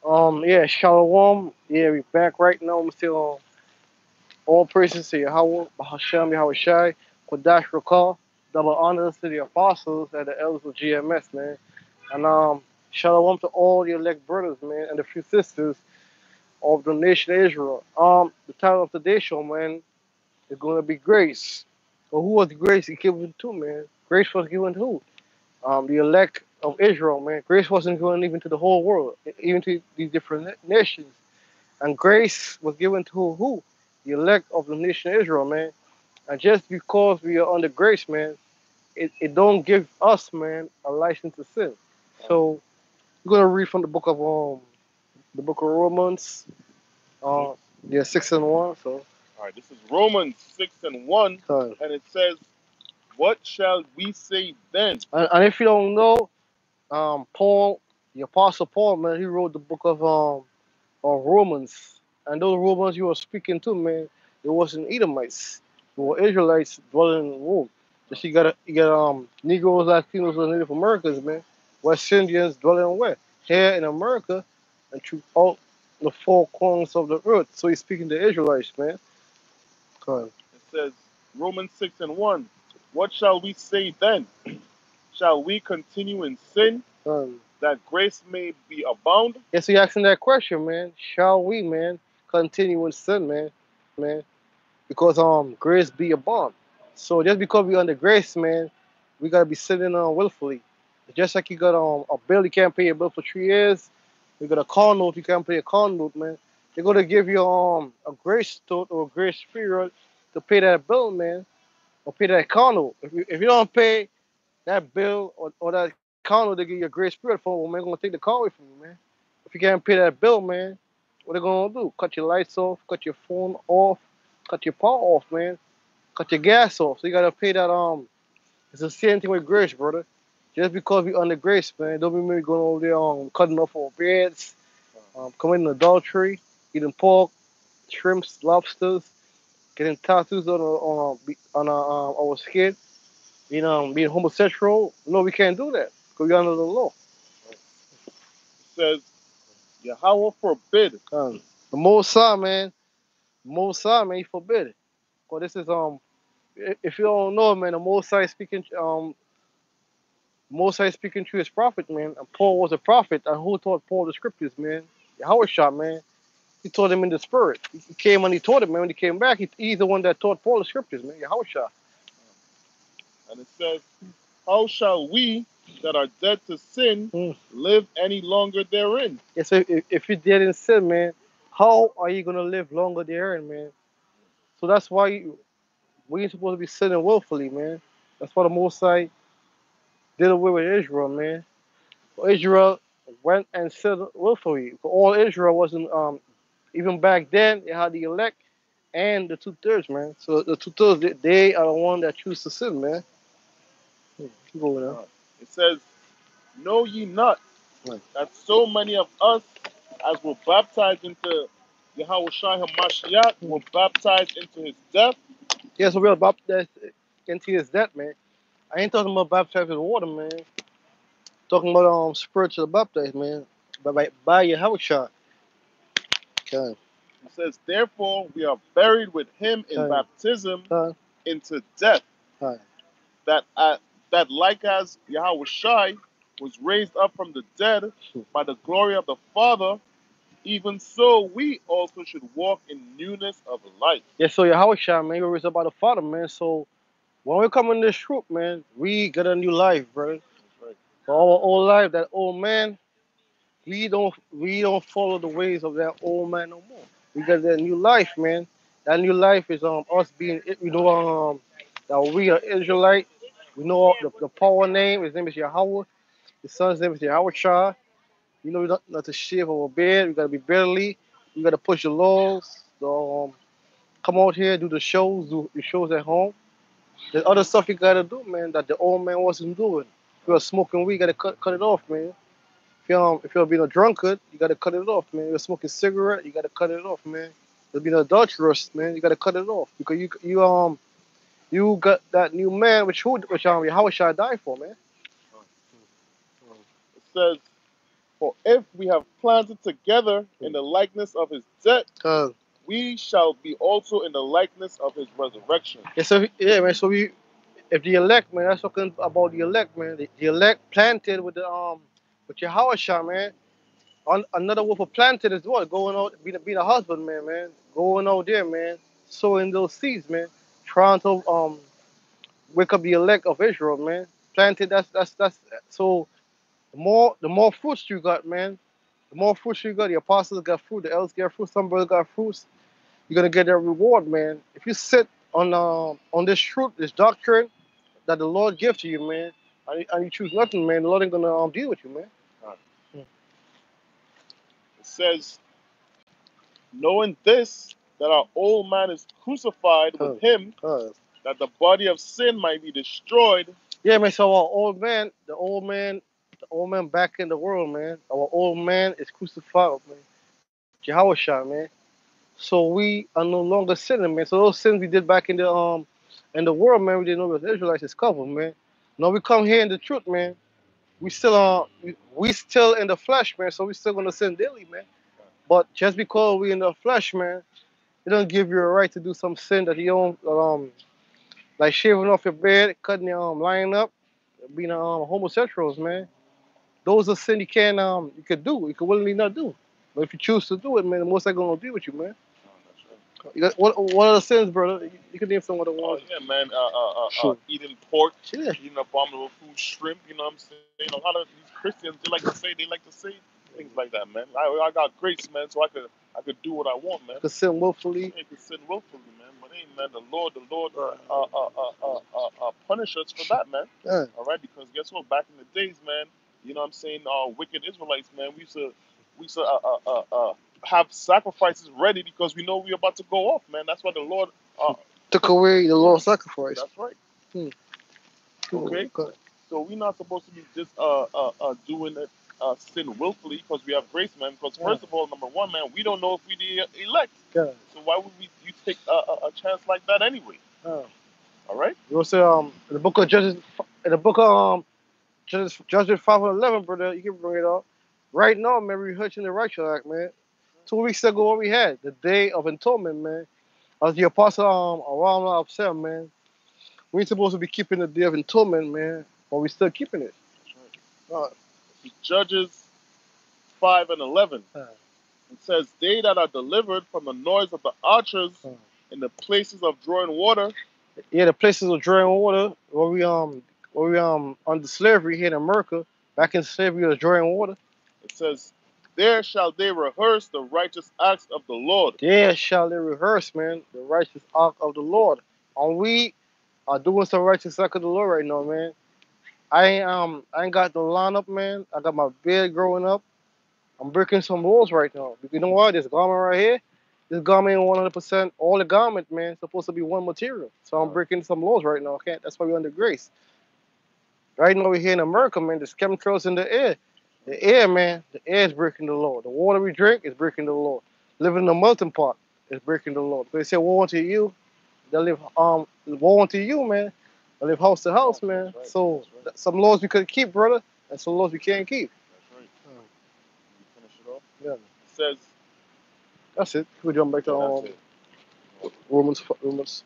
Yeah, Shalom. Yeah, we back right now. I'm still on all praises to Yahweh, Bahashem, Yahweh Shai, Kodash Rakal, double honors to the apostles and the elders of GMS, man. And Shalom to all the elect brothers, man, and a few sisters of the nation of Israel. The title of today's show, man, is gonna be Grace. Well, who was grace given to, man? Grace was given to who? The elect of Israel, man. Grace wasn't given even to the whole world, even to these different nations. And grace was given to who? The elect of the nation of Israel, man. And just because we are under grace, man, it don't give us, man, a license to sin. So we're gonna read from the book of Romans, uh, yeah, 6 and 1. So, All right, this is Romans 6 and 1, uh, and it says, what shall we say then? and if you don't know, Paul, the apostle Paul, man, he wrote the book of Romans, and those Romans you were speaking to, man, it wasn't Edomites, it were Israelites dwelling in Rome. Just you got Negroes, Latinos, and Native Americans, man, West Indians dwelling where? Here in America, and throughout the four corners of the earth. So he's speaking to Israelites, man. Come It says, Romans 6 and 1, what shall we say then? Shall we continue in sin on. that grace may be abound? Yeah, so you're asking that question, man. Shall we, man, continue in sin, man? Because grace be a bond. So just because we under grace, man, we gotta be sinning willfully. Just like you got a bill, you can't pay a bill for 3 years. You got a car note, you can't pay a car note, man. They're gonna give you a grace note or a grace period to pay that bill, man, or pay that car note. If you don't pay that bill or that car note, they give you a grace period for, well, man, gonna take the car away from you, man. If you can't pay that bill, man, what they gonna do? Cut your lights off, cut your phone off, cut your power off, man. Cut your gas off. So you gotta pay that. It's the same thing with grace, brother. Just because we under grace, man, don't mean we going over there cutting off our beds, committing adultery, eating pork, shrimps, lobsters, getting tattoos on our skin, being homosexual. No, we can't do that because we're under the law. It says, Yahweh forbid. The Most High, man, he forbid it. Well, this is if you don't know, man, the Most High speaking to his prophet, man. And Paul was a prophet, and who taught Paul the scriptures, man? Howard shot, man. He taught him in the spirit. He came and he taught him, man. When he came back, he's the one that taught Paul the scriptures, man. Howard shot. And it says, how shall we that are dead to sin Mm. live any longer therein? Yeah, so if you're dead in sin, man, how are you gonna live longer there, man? So that's why we ain't supposed to be sinning willfully, man. That's why the Most High did away with Israel, man. So Israel went and sinned willfully. All Israel wasn't even back then. They had the elect and the 2/3, man. So the 2/3, they are the one that choose to sin, man. Keep going now. It says, know ye not Right. that so many of us as were baptized into Yahweh Shai HaMashiach were baptized into his death? Yeah, so we're baptized into his death, man. I ain't talking about baptized with water, man. Talking about spiritual baptized, man. By your house shot. Okay. It says, therefore we are buried with him in Okay. baptism Okay. into death, Okay. that that like as Yahweh Shai was raised up from the dead by the glory of the Father, even so we also should walk in newness of life. Yeah, so your house shot, man. You were raised up by the Father, man. So when we come in this troop, man, we get a new life, brother. That's right. For our old life, that old man, we don't follow the ways of that old man no more. We got that new life, man. That new life is us being we know that we are Israelite. We know the power name. His name is Yahweh. His son's name is Yahweh Shah. You know not to shave our bed. We gotta be barely. We gotta push the laws. Come out here, do the shows, do the shows at home. There's other stuff you gotta do, man, that the old man wasn't doing. If you're smoking weed, you gotta cut it off, man. If you're being a drunkard, you gotta cut it off, man. You're smoking cigarette, you gotta cut it off, man. You're being adulterous, man. You gotta cut it off because you got that new man, which Yahweh shall die for, man. It says, For if we have planted together in the likeness of his death, Cause we shall be also in the likeness of his resurrection. yeah, so yeah, man. So we, if the elect, man, that's talking about the elect, man. The elect planted with Yahweh Shah, man. Another word for planted is what? Going out, being a husbandman, man. Going out there, man. Sowing those seeds, man. Trying to wake up the elect of Israel, man. Planted. That's so. The more fruits you got, man. The more fruits you got. The apostles got fruit. The elders got fruit. Some brothers got fruits. You're gonna get that reward, man. If you sit on this truth, this doctrine that the Lord gives to you, man, and you choose nothing, man, the Lord ain't gonna deal with you, man. Right. Mm. It says, knowing this, that our old man is crucified with him, that the body of sin might be destroyed. Yeah, man. So our the old man back in the world, man. Our old man is crucified, man. Jehovah Shah, man. So we are no longer sinning, man. So those sins we did back in the world, man, we didn't know the Israelites is covered, man. Now we come here in the truth, man. We still in the flesh, man. So we still gonna sin daily, man. But just because we in the flesh, man, it don't give you a right to do some sin that you don't like shaving off your beard, cutting your lying up, being homosexuals, man. Those are sin you could do, you could willingly not do. But if you choose to do it, man, the most I'm gonna be with you, man. Oh, that's right. You got, what are the sins, brother? You can name some of the Oh ones. yeah, man. Sure. Eating pork, Yeah. eating abominable food, shrimp. You know what I'm saying? A lot of these Christians, they like to say things like that, man. I got grace, man, so I could do what I want, man. You could sin willfully. They could sin willfully, man. But hey, man, the Lord Right. punish us for that, man. Yeah. All right, because guess what? Back in the days, man, you know what I'm saying? Wicked Israelites, man, we used to have sacrifices ready because we know we're about to go off, man. That's why the Lord Took took. away the Yeah, Lord's sacrifice. that's right. Hmm. Okay, Okay. so we're not supposed to be just doing it sin willfully because we have grace, man. Because Yeah. first of all, number one, man, we don't know if we the elect. Yeah. So why would you take a chance like that anyway? Yeah. All right. You will say in the book of Judges, in the book of Judges 5:11, brother, you can bring it up. Right now, man, we're hitching the righteous act, man. 2 weeks ago, what we had, the Day of Atonement, man. As the apostle Aram said, man, we ain't supposed to be keeping the Day of Atonement, man, but we still keeping it. That's right. Judges 5:11. Uh, It says, "They that are delivered from the noise of the archers uh, in the places of drawing water." yeah, the places of drawing water where we under slavery here in America. Back in slavery, was drawing water. It says, "There shall they rehearse the righteous acts of the Lord." There shall they rehearse, man, the righteous act of the Lord. And we are doing some righteous act of the Lord right now, man. I ain't got the lineup, man. I got my beard growing up. I'm breaking some rules right now. You know what? This garment right here, this garment ain't 100% all the garment, man. It's supposed to be one material. So I'm breaking some laws right now. Okay, that's why we're under grace. Right now we're here in America, man. There's chemtrails in the air. The air, man, the air is breaking the law. The water we drink is breaking the law. Living in a melting pot is breaking the law. They say woe unto you. They live woe unto you, man. They live house to house, man. That's right. So That's right. some laws we could keep, brother, and some laws we can't keep. That's right. You finish it off. Yeah, It says, that's it. We jump back to yeah, that's it. Romans.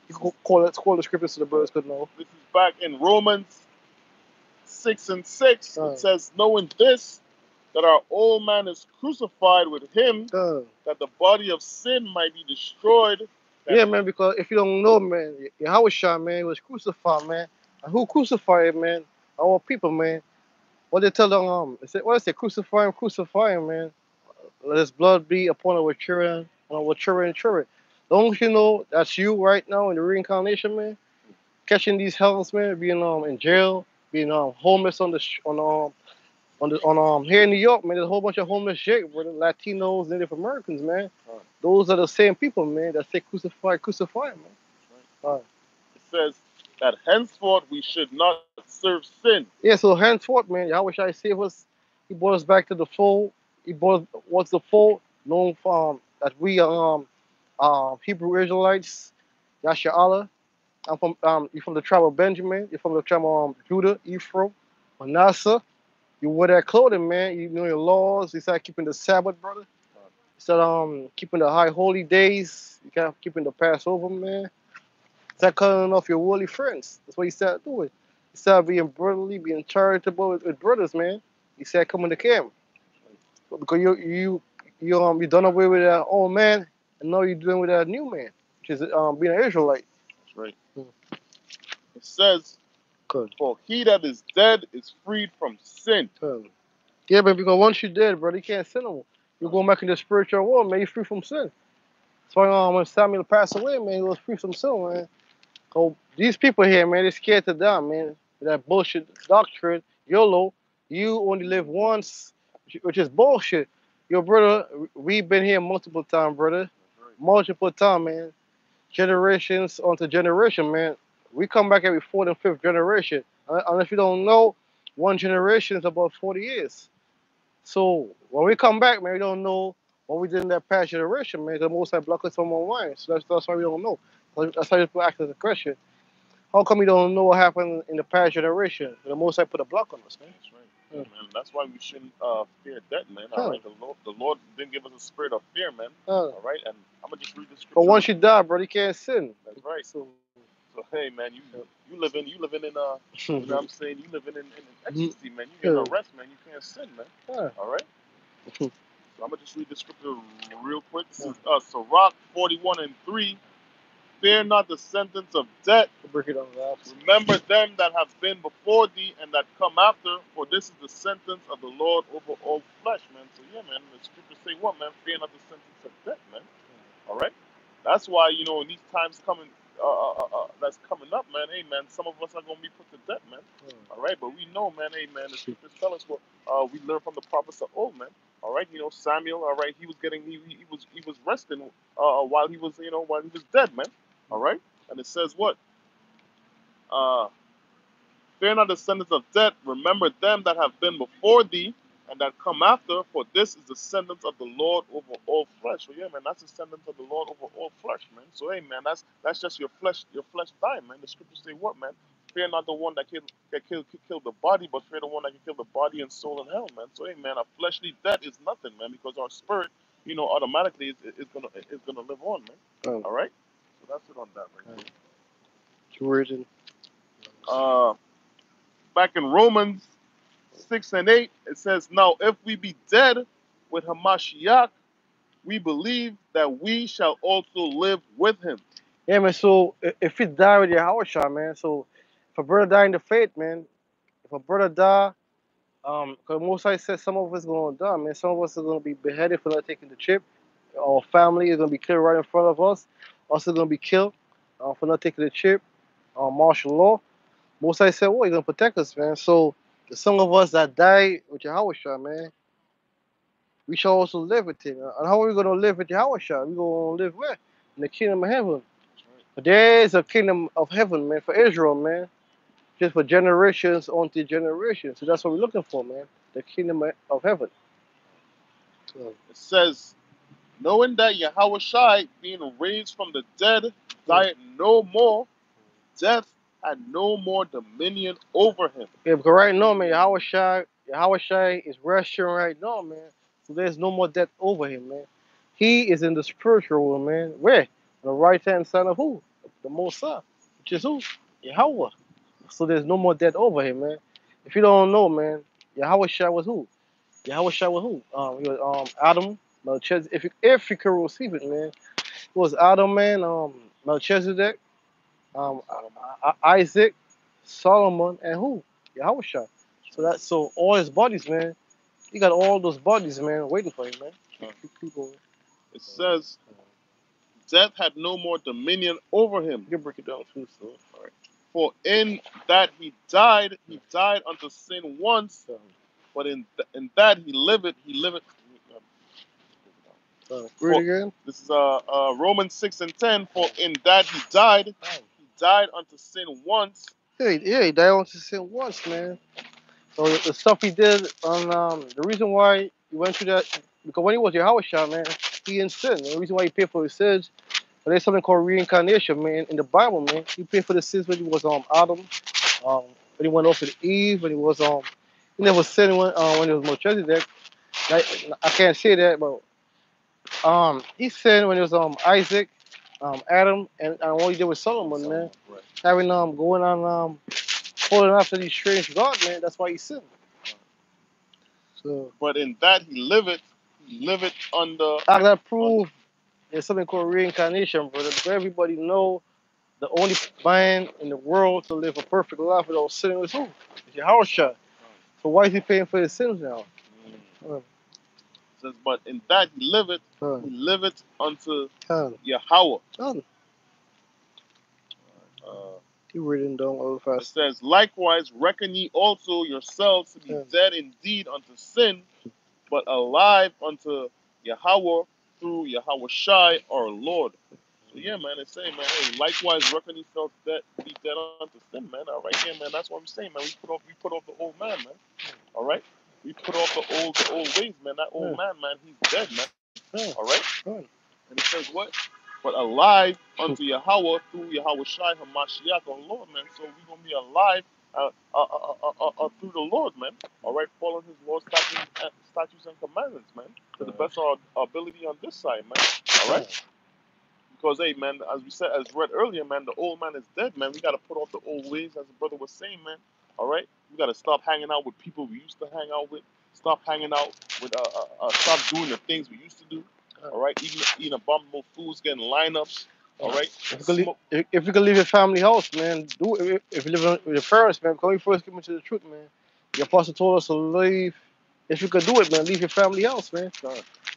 You can call the scriptures to the brothers could know. This is back in Romans 6:6. It says, "Knowing this, that our old man is crucified with him, that the body of sin might be destroyed." Yeah, man, because if you don't know, man, Yahweh Shah, man, was crucified, man. And who crucified him, man? Our people, man. What they tell them, what they say, crucify him, man. Let his blood be upon our children and our children. Don't you know that's you right now in the reincarnation, man? Catching these hells, man, being in jail, being homeless on here in New York, man. There's a whole bunch of homeless shit, brother. Latinos, Native Americans, man. Those are the same people, man, that say crucify, man. It says that henceforth we should not serve sin. Yeah, so henceforth, man, Yahweh Shai save us. He brought us back to the fold. He brought what's the fold? Known that we are Hebrew Israelites. Yasha Allah. I'm from you're from the tribe of Benjamin. You're from the tribe of Judah, Ephraim, Manasseh. You wear that clothing, man. You know your laws. You start keeping the Sabbath, brother. You start keeping the high holy days. You start keeping the Passover, man. Start cutting off your worldly friends. That's what you start doing. You start being brotherly, being charitable with brothers, man. You start coming to camp because you done away with that old man, and now you're doing with that new man, which is being an Israelite. That's right. Mm. It says, Good. "For he that is dead is freed from sin." Yeah, man, because once you're dead, brother, you can't sin no more. You're going back in the spiritual world, man. You're free from sin. That's why when Samuel passed away, man, he was free from sin, man. So these people here, man, they're scared to die, man. That bullshit doctrine, YOLO, you only live once, which is bullshit. Yo, brother, we've been here multiple times, brother. Multiple times, man. Generations onto generation, man. We come back every fourth and fifth generation. And if you don't know, one generation is about 40 years. So when we come back, man, we don't know what we did in that past generation, man. The most I block us from our mind. So that's why we don't know. That's why people ask us the question. How come you don't know what happened in the past generation? The most I put a block on us, man. That's right. Yeah, man. That's why we shouldn't fear death, man. Huh. All right. The Lord didn't give us a spirit of fear, man. Huh. All right. And I'm gonna just read the scripture. But once you die, brother, you can't sin. That's right. So So hey, man, you living in you know what I'm saying, you living in ecstasy, man. You Yeah. getting rest, man. You can't sin, man. Huh. All right. So I'm gonna just read the scripture real quick. This is Sirach 41:3. Fear not the sentence of death. Break it down. Remember them that have been before thee and that come after, for this is the sentence of the Lord over all flesh, man. So yeah, man, the scriptures say what, man? Fear not the sentence of death, man. All right. That's why in these times coming, that's coming up, man. Hey, man, some of us are gonna be put to death, man. All right, but we know, man. Hey, man, the scriptures tell us what we learned from the prophets of old, man. All right, Samuel. All right, he was getting he was resting while he was while he was dead, man. All right, and it says what? Fear not the sentence of death. Remember them that have been before thee and that come after, for this is the sentence of the Lord over all flesh. So yeah, man, that's the sentence of the Lord over all flesh, man. So hey, man, that's just your flesh dying, man. The scriptures say what, man? Fear not the one that can kill the body, but fear the one that can kill the body and soul in hell, man. So hey, man, a fleshly death is nothing, man, because our spirit, automatically is gonna live on, man. Oh. All right. So that's it on that, right? Written. Back in Romans 6:8, it says, "Now if we be dead with Hamashiach, we believe that we shall also live with him." Yeah, man. So if you die with your house shot, man. So if a brother die in the faith, man. If a brother die, because Mosai said some of us gonna die, man. Some of us are gonna be beheaded for not taking the chip. Our family is gonna be killed right in front of us. Also gonna be killed for not taking the chip. Martial law. Mosai said, "What? He's gonna protect us, man." So some of us that die with your house shot, man. We shall also live with him. And how are we gonna live with your house shot? We gonna live where? In the kingdom of heaven. But there is a kingdom of heaven, man, for Israel, man. Just for generations onto generations. So that's what we're looking for, man. The kingdom of heaven. It says, "Knowing that Yahushua, being raised from the dead, died no more, death had no more dominion over him." Yeah, because right now, man, Yahushua is resting right now, man. So there's no more death over him, man. He is in the spiritual world, man. Where? On the right hand side of who? The Mosai, which is who? Yahweh. So there's no more death over him, man. If you don't know, man, Yahushua was who? Yahushua was who? He was Adam, Melchizedek. If you can receive it, man, it was Adam, man, Melchizedek, um, Isaac, Solomon, and who? Yahushua. So all his bodies, man. He got all those bodies, man, waiting for him, man. People. It says, "Death had no more dominion over him. You can break it down too, so. All right. For in that he died unto sin once, but in that he liveth, Read it again. This is Romans 6:10. For in that he died unto sin once. Yeah, he died onto sin once, man. So the stuff he did on the reason why he went through that, because when he was Yahushua, man, he didn't sin. The reason why he paid for his sins, but there's something called reincarnation, man. In the Bible, man, he paid for the sins when he was Adam, when he went off with Eve, when he was He never sinned when he was Melchizedek. Like, I can't say that, but he sinned when it was Isaac, Adam, and what he did with Solomon, man. Right. Having going on following after these strange gods, man. That's why he sinned. So But in that he liveth under I gotta un, prove there's something called reincarnation, brother. Because everybody know the only man in the world to live a perfect life without sinning is who? It's Yahweh Shai. So why is he paying for his sins now? Uh, says, but in that uh, he liveth unto uh, Yahweh. uh, Uh, you reading down all it fast. says, likewise reckon ye also yourselves to be Uh, dead indeed unto sin, but alive unto Yahweh through Yahweh Shai our Lord. So yeah, man, it's saying, man, hey, likewise reckon yourselves dead, be dead unto sin, man. All right, yeah, man, that's what I'm saying, man. We put off the old man, man. All right, we put off the old ways, man. That old man, he's dead, man. uh, All right, uh, and it says what? But alive unto Yahweh through Yahweh Shai Hamashiach, our Lord, man. So we're gonna be alive through the Lord, man. All right, following His laws, statutes, and commandments, man, to the best of our ability on this side, man. All right. Because, hey, man, as we said, as read earlier, man, the old man is dead, man. We got to put off the old ways, as the brother was saying, man. All right? We got to stop hanging out with people we used to hang out with. Stop hanging out with, stop doing the things we used to do. All right? Eating abominable foods, getting lineups. All right? if you can leave your family house, man, do it. If you live with your parents, man, because when you first come into the truth, man, your apostle told us to leave. If you could do it, man, leave your family house, man.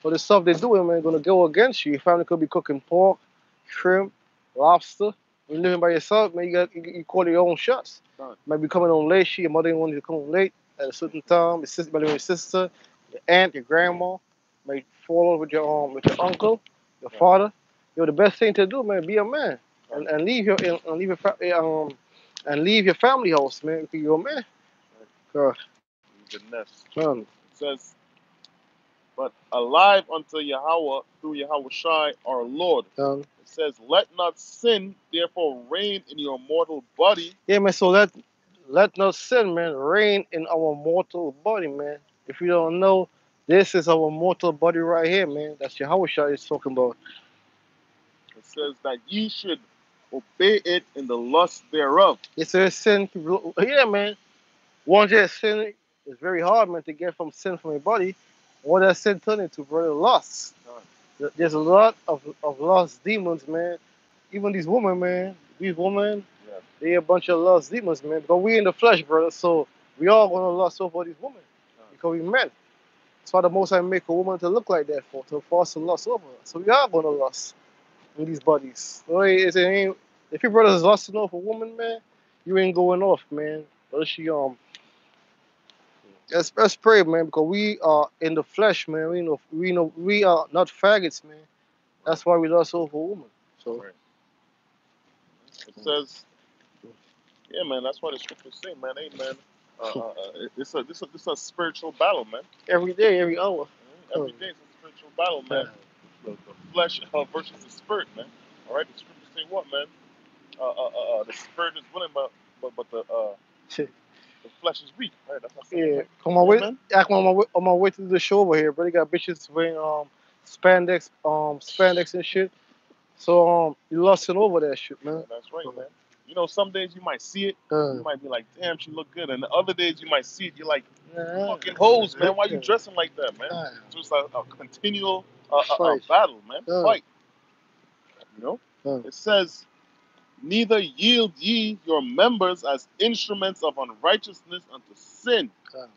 But the stuff they're doing, man, gonna go against you. Your family could be cooking pork, shrimp, lobster. When you're living by yourself, man, you call your own shots. Done. Might be coming on late. Your mother didn't want you to come home late at a certain time. Your sister, your sister, your aunt, your grandma, might fall with your uncle, your father. Yo, the best thing to do, man, be a man and leave and leave your family house, man, because you're a man. The nest. Man, It says, but alive unto Yahweh through Yahweh Shai our Lord. um, It says, let not sin therefore reign in your mortal body. yeah, man. So let not sin, man, reign in our mortal body, man. If you don't know, this is our mortal body right here, man. That's Yahweh Shai is talking about. It says that ye should obey it in the lust thereof. It's a sin. Yeah, man. Once that sin is very hard, man, to get from sin from your body. What that sin turn into, brother? Lust. There's a lot of lost demons, man. Even these women, man. These women, Yes. they a bunch of lost demons, man. Because we in the flesh, brother. So we all gonna lust over these women because we men. That's why the Most High make a woman to look like that for us to lust over her. So we are gonna lust in these bodies. So if your brother is lusting off a woman, man, you ain't going off, man. But she let's pray, man, because we are in the flesh, man. We know we are not faggots, man. That's why we lust over a woman. So Right. It says, yeah, man. That's why the scriptures say, man. Hey, man. This a spiritual battle, man. every day, every hour. Every day it's a spiritual battle, man. The flesh versus the spirit, man. All right. The scriptures say what, man? The spirit is willing, but the flesh is weak. Right. That's what I'm saying. Yeah, Man. on my Yeah, way, man. on my way to the show over here, brother. Got bitches wearing spandex and shit. So you lusting over that shit, man. That's right, man. You know, some days you might see it, Uh, you might be like, damn, she look good. And the other days you might see it, you're like, uh, fucking hoes, man. Why you dressing like that, man? uh, So it's a continual fight. battle, man. Uh, Fight. You know? uh, It says, neither yield ye your members as instruments of unrighteousness unto sin, uh.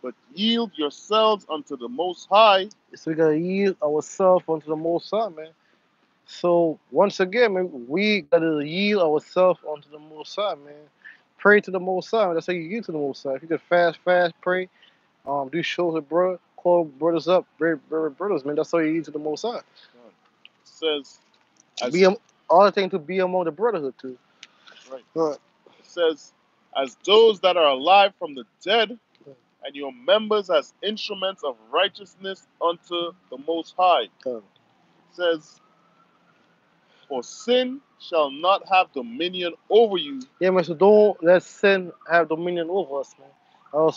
but yield yourselves unto the Most High. So we gotta yield ourselves unto the Most High, man. So once again, man, we gotta yield ourselves unto the Most High, man. Pray to the Most High. That's how you yield to the Most High. If you can fast, pray. Do shows with brother, call brothers up, brothers, man. That's how you yield to the Most High. It says, Be as all the thing to be among the brotherhood too. right. Uh, It says, as those that are alive from the dead, and your members as instruments of righteousness unto the Most High. uh. It says, for sin shall not have dominion over you. Yeah, man. So don't let sin have dominion over us, man.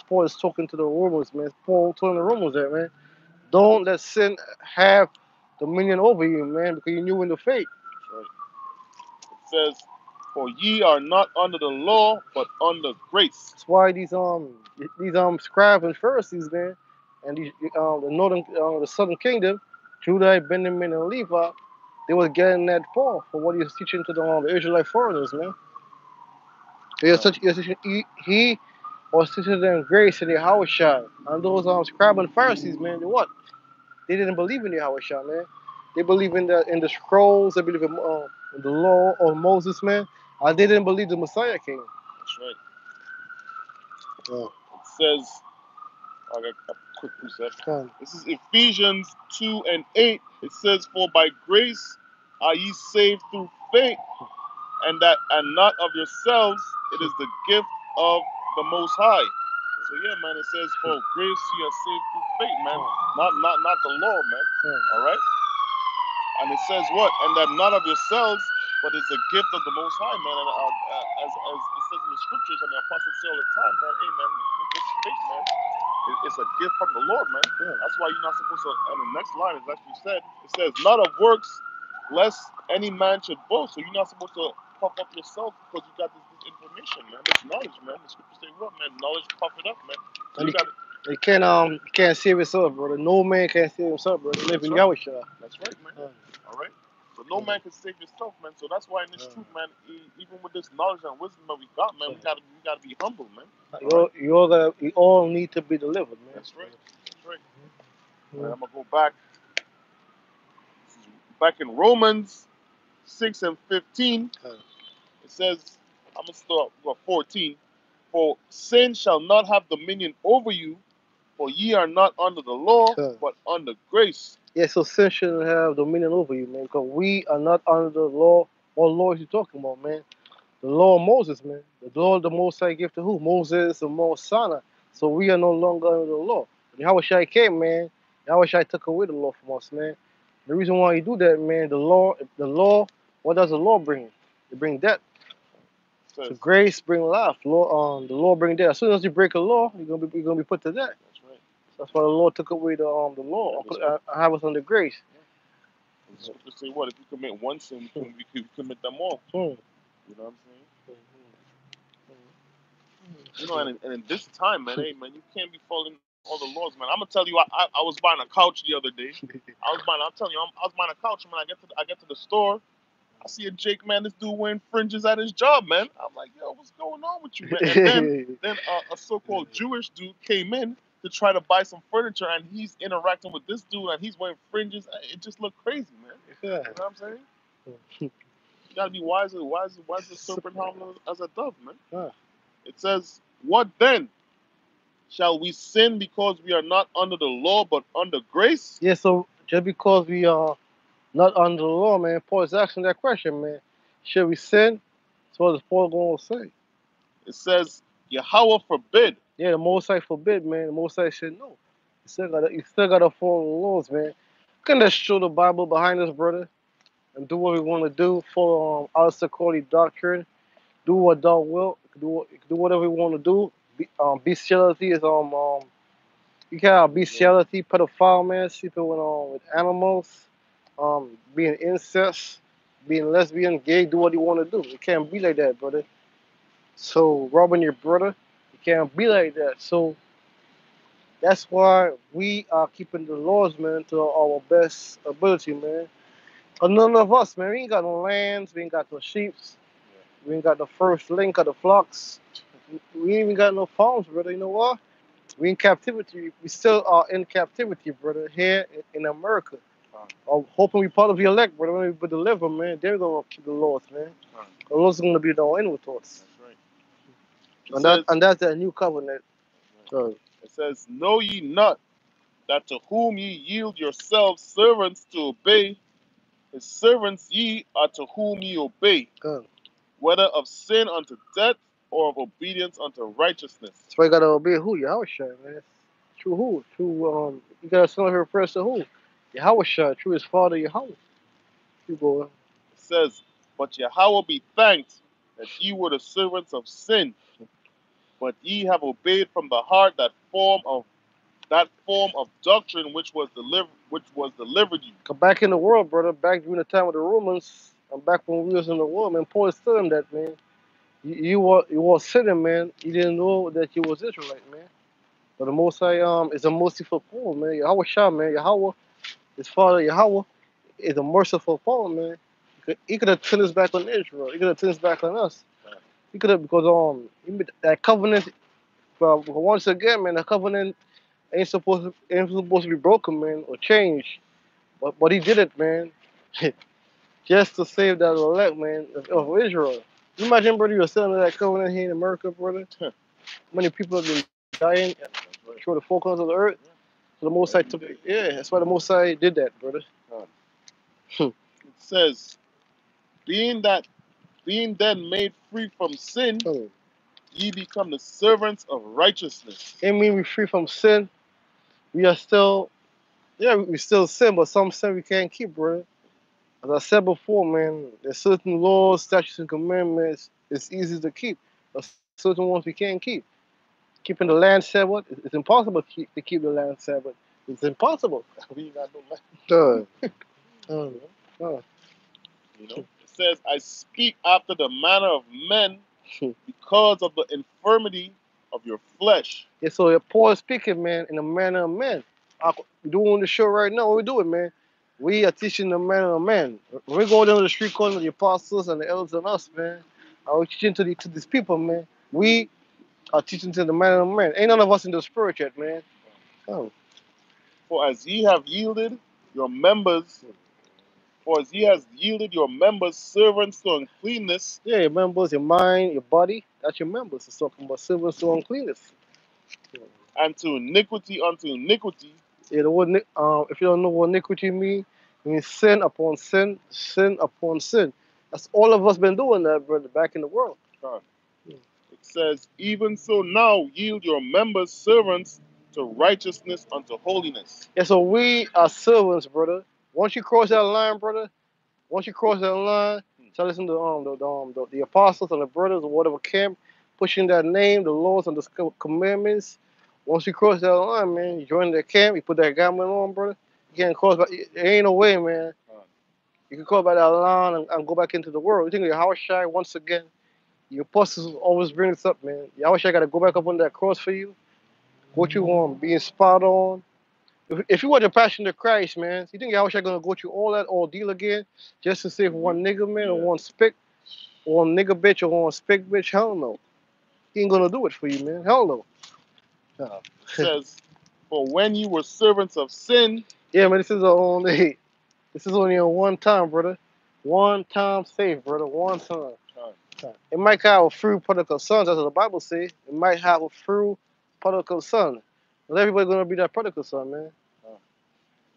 Paul is talking to the Romans, man. Paul telling the Romans that, man. Don't let sin have dominion over you, man, because you're new in the faith. Right. It says, "For ye are not under the law, but under grace." That's why these scribes and Pharisees, man, and these the southern kingdom, Judah, Benjamin, and Levi, they was getting that Paul for what he was teaching to the Israelite foreigners, man. He was teaching them grace and Yahweh Shai. And those scribes and Pharisees, man, they what? They didn't believe in Yahweh Shai, man. They believe in the scrolls. They believe in the law of Moses, man. And they didn't believe the Messiah came. That's right. Yeah. It says, I got a quick precept. Come. This is Ephesians 2 and 8. It says, "For by grace are ye saved through faith, and not of yourselves. It is the gift of the Most High." So yeah, man, it says, "For grace ye are saved through faith, man. Not the law, man." All right. And it says what? "And that not of yourselves, but it's a gift of the Most High, man." And as it says in the scriptures, and the apostles say all the time, man, hey, man, this faith, man, it's a gift from the Lord, man. Yeah. That's why you're not supposed to. And the next line is actually said, it says, "Not of works, lest any man should boast." So you're not supposed to puff up yourself because you got this information, man. This knowledge, man. The scriptures say what, man? Knowledge puff it up, man. So you got it. They can't save himself, brother. No man can save himself, brother. Live in Yahweh Shai. That's right, man. All right. So no man can save yourself, man. So that's why in this truth, man, even with this knowledge and wisdom that we got, man, we gotta be humble, man. You all need to be delivered, man. That's right. That's right. All right, I'm gonna go back. This is back in Romans 6 and 15. It says, I'm gonna start with 14. "For sin shall not have dominion over you, for ye are not under the law, but under grace." Yeah, so sin shouldn't have dominion over you, man, because we are not under the law. What law is you talking about, man? The law of Moses, man. The law of the Most High gave to who? Moses and Mount Sinai. So we are no longer under the law. When Yahweh Shai came, man, Yahweh Shai took away the law from us, man. The reason why you do that, man, the law, what does the law bring? It brings death. So grace bring life. The law bring death. As soon as you break a law, you're gonna be put to death. That's right. That's why the Lord took away the law. I have us under grace. The scriptures say what? If you commit one sin, we commit them all. You know what I'm saying? You know, and in this time, man, hey, man, you can't be following all the laws, man. I'm gonna tell you, I was buying a couch the other day. I'm telling you, I was buying a couch, man. I get to the store. I see a Jake, man. This dude wearing fringes at his job, man. I'm like, yo, what's going on with you, man? And then a so-called Jewish dude came in to try to buy some furniture, and he's interacting with this dude, and he's wearing fringes. It just looked crazy, man. You know what I'm saying? You gotta be wise as a serpent harmless as a dove, man. It says, "What then? Shall we sin because we are not under the law but under grace?" Yeah, so just because we are not under the law, man, Paul is asking that question, man. Should we sin? So what is Paul going to say? It says, "Yahweh forbid." Yeah, the Most High forbid, man. The Most High said no. You still gotta follow the laws, man. Can just show the Bible behind us, brother, and do what we want to do. Follow Alistair Crowley doctrine. Do what thou will. Do whatever we want to do. Bestiality is you can have bestiality, pedophile, man, sleeping with animals, being incest, being lesbian, gay. Do what you want to do. It can't be like that, brother. So robbing your brother, it can't be like that. So that's why we are keeping the laws, man, to our best ability, man. But none of us, man, we ain't got no lands, we ain't got no sheep, we ain't got the first link of the flocks. We ain't even got no farms, brother. You know what? We in captivity. We still are in captivity, brother, here in America. I'm hoping we part of the elect, brother. When we deliver, man, they're gonna keep the laws, man. The laws are gonna be the end with us. That's right. And that's that new covenant. It says, "Know ye not that to whom ye yield yourselves servants to obey, his servants ye are to whom ye obey, whether of sin unto death or of obedience unto righteousness." So you gotta obey who? Yahweh Shai, man. True who? True you gotta send her first to who? Yahweh Shai, true his father Yahweh. You go. It says, "But Yahweh be thanked that ye were the servants of sin, But ye have obeyed from the heart that form of doctrine which was delivered you. Come back in the world, brother. Back during the time of the Romans, and back when we was in the world, man. Paul is telling them that, man. You were sinning, man. You didn't know that you was Israelite, man. But the Most High is a merciful Paul, man. Yahweh Shah, man. Yahweh, his father Yahweh, is a merciful Paul, man. He could have turned his back on Israel. He could have turned his back on us. He could have, because he made that covenant. But once again, man, the covenant ain't supposed to be broken, man, or changed. But he did it, man, just to save that elect, man, of Israel. You imagine, brother, you're selling that covenant here in America, brother. How many people have been dying through the four corners of the earth? So the Most High took it. Yeah, that's why the Most High did that, brother. It says, being then made free from sin, ye become the servants of righteousness. I mean, we're free from sin. We are still, yeah, we still sin, but some sin we can't keep, brother. As I said before, man, there's certain laws, statutes, and commandments it's easy to keep, but certain ones we can't keep. Keeping the land Sabbath, it's impossible to keep the land Sabbath. It's impossible. We ain't got no land. It says, I speak after the manner of men because of the infirmity of your flesh. Yeah, so Paul is speaking, man, in the manner of men. We're doing the show right now. What we doing, man? We are teaching the manner of men. When we go down the street corner, the apostles and the elders and us, man, are we teaching to these people, man. We are teaching to the manner of men. Ain't none of us in the spirit yet, man. Oh. For as ye have yielded your members, servants to uncleanness. Yeah, your members, your mind, your body, that's your members. It's talking about servants to uncleanness. And to iniquity unto iniquity. Yeah, the word, if you don't know what iniquity means, it means sin upon sin, sin upon sin. That's all of us been doing that, brother, back in the world. It says, even so now yield your members servants to righteousness unto holiness. Yeah, so we are servants, brother. Once you cross that line, brother, so listen to the apostles and the brothers or whatever camp, pushing that name, the laws and the commandments. Once you cross that line, man, you join the camp, you put that garment on, brother. You can't cross, but there ain't no way, man. You can cross by that line and go back into the world. You think of Yahweh Shai once again. Your apostles always bring this up, man. Yahweh Shai got to go back up on that cross for you. What you want, being spot on. If you want the passion of Christ, man, you think Yahweh Shai gonna go through all that ordeal again just to save one nigga, man, or one spick, or one nigga bitch, or one spick bitch? Hell no. He ain't gonna do it for you, man. Hell no. It says, for when you were servants of sin. Yeah, man, this is only a one time, brother. One time save, brother. One time. It might have a few prodigal sons, as the Bible says. It might have a few prodigal sons. Not everybody gonna be that prodigal son, man.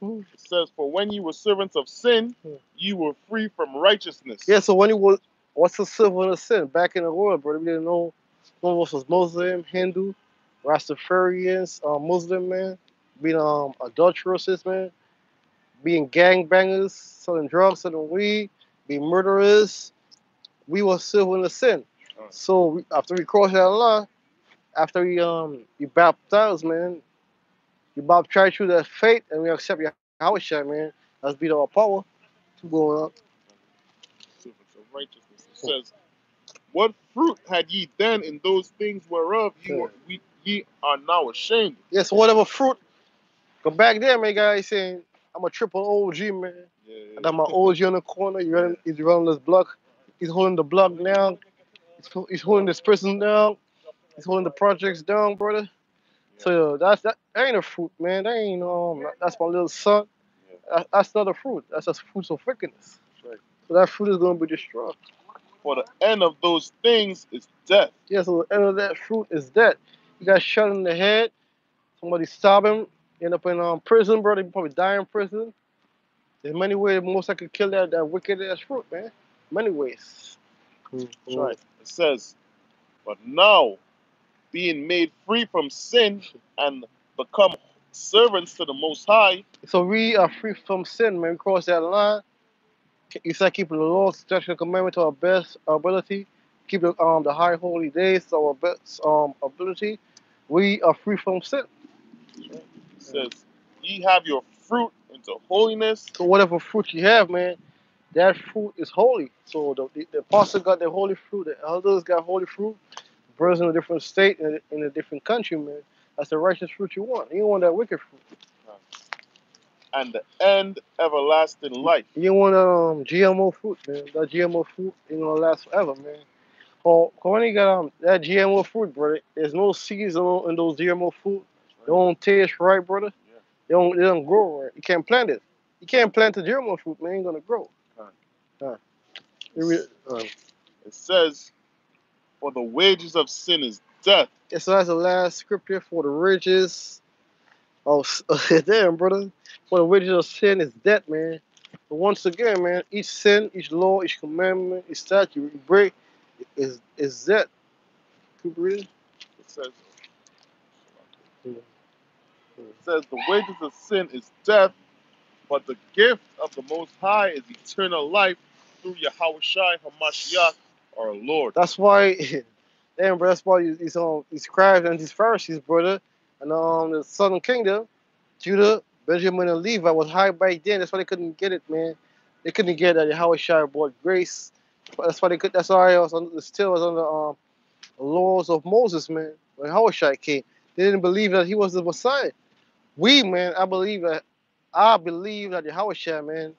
It says, for when you were servants of sin, you were free from righteousness. Yeah, so when you was, what's the silver of sin? Back in the world, brother, we didn't know some of us was Muslim, Hindu, Rastafarians, Muslim, man, being adulterers, man, being gangbangers, selling drugs, selling weed, being murderers. We were silver in the sin. So after we crossed that line, after we baptized, man, you baptized through that faith, and we accept your Howard shot, man. That's be our power to go up. Servants of righteousness. It says, what fruit had ye then in those things whereof ye are now ashamed? Yeah, so whatever fruit. Go back there, man, guys saying I'm a triple OG, man. I got my OG on the corner. He's running this block. He's holding the block down. He's holding this person down. He's holding the projects down, brother. So that ain't a fruit, man. That ain't that's my little son. That's not a fruit. That's just fruits of wickedness. So that fruit is gonna be destroyed. For the end of those things is death. Yeah, so the end of that fruit is death. You got shot in the head. Somebody stab him. End up in prison, brother. You probably die in prison. There's many ways most I could kill that wicked ass fruit, man. Many ways. That's right. It says, but now, being made free from sin and become servants to the Most High. So we are free from sin, man. We cross that line. You start keeping the law, statute, and commandment to our best ability. keep the high holy days to our best ability, we are free from sin. That's right. It says, ye have your fruit into holiness. So whatever fruit you have, man, that fruit is holy. So the apostle got the holy fruit, the elders got holy fruit, brothers in a different state, in a different country, man. That's the righteous fruit you want. You don't want that wicked fruit. And the end everlasting life. You don't want GMO fruit, man. That GMO fruit ain't gonna last forever, man. When you got that GMO fruit, brother, there's no seeds in those GMO fruit. They don't taste right, brother. Yeah. They don't grow right. You can't plant it. You can't plant the GMO fruit, man. It ain't gonna grow. It says, for the wages of sin is death. So that's the last scripture for the wages. Oh, damn, brother. For the wages of sin is death, man. But once again, man, each sin, each law, each commandment, each statute you break is death. Keep reading. It says the wages of sin is death, but the gift of the Most High is eternal life through Yahushua HaMashiach, our Lord. That's why, damn, bro. That's why these scribes and these Pharisees, brother, and the southern kingdom, Judah, Benjamin, and Levi was high back then. That's why they couldn't get it, man. They couldn't get that Yahushua brought grace. That's why they could. That's why I was still was under the laws of Moses, man. When Yahushua came, they didn't believe that he was the Messiah. Man, I believe that Yahushua, man,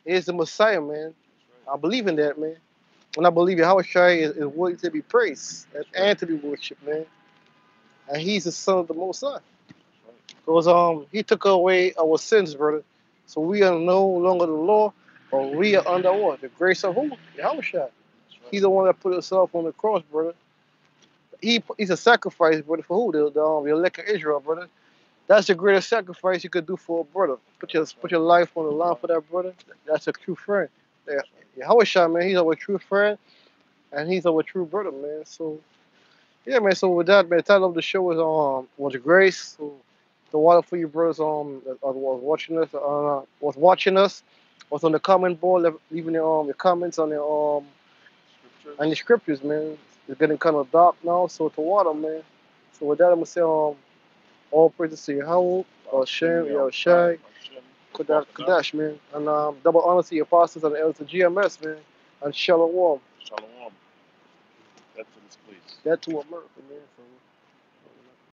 is the Messiah, man. I believe in that, man. And I believe Yahushua is worthy to be praised and to be worshipped, man. And he's the son of the Most High. Because he took away our sins, brother. So we are no longer the law, but we are under what? The grace of who? Yahushua. He's the one that put himself on the cross, brother. He's a sacrifice, brother, for who? The elect of Israel, brother. That's the greatest sacrifice you could do for a brother. Put your life on the line for that brother. That's a true friend. Yeah, Yahushua, man, he's our true friend, and he's our true brother, man. So yeah, man. So with that, man, the title of the show was Grace. So the water for you brothers that was on the comment board, leaving your comments on the scriptures, man. It's getting kind of dark now, so to water, man. So with that, I'm gonna say all praises to Yahweh, Hashem, Yahushai, Kadash, man, and double honor to your apostles and the elders of GMS, man, and Shalom. Shalom. That to this place. That to America, man. So,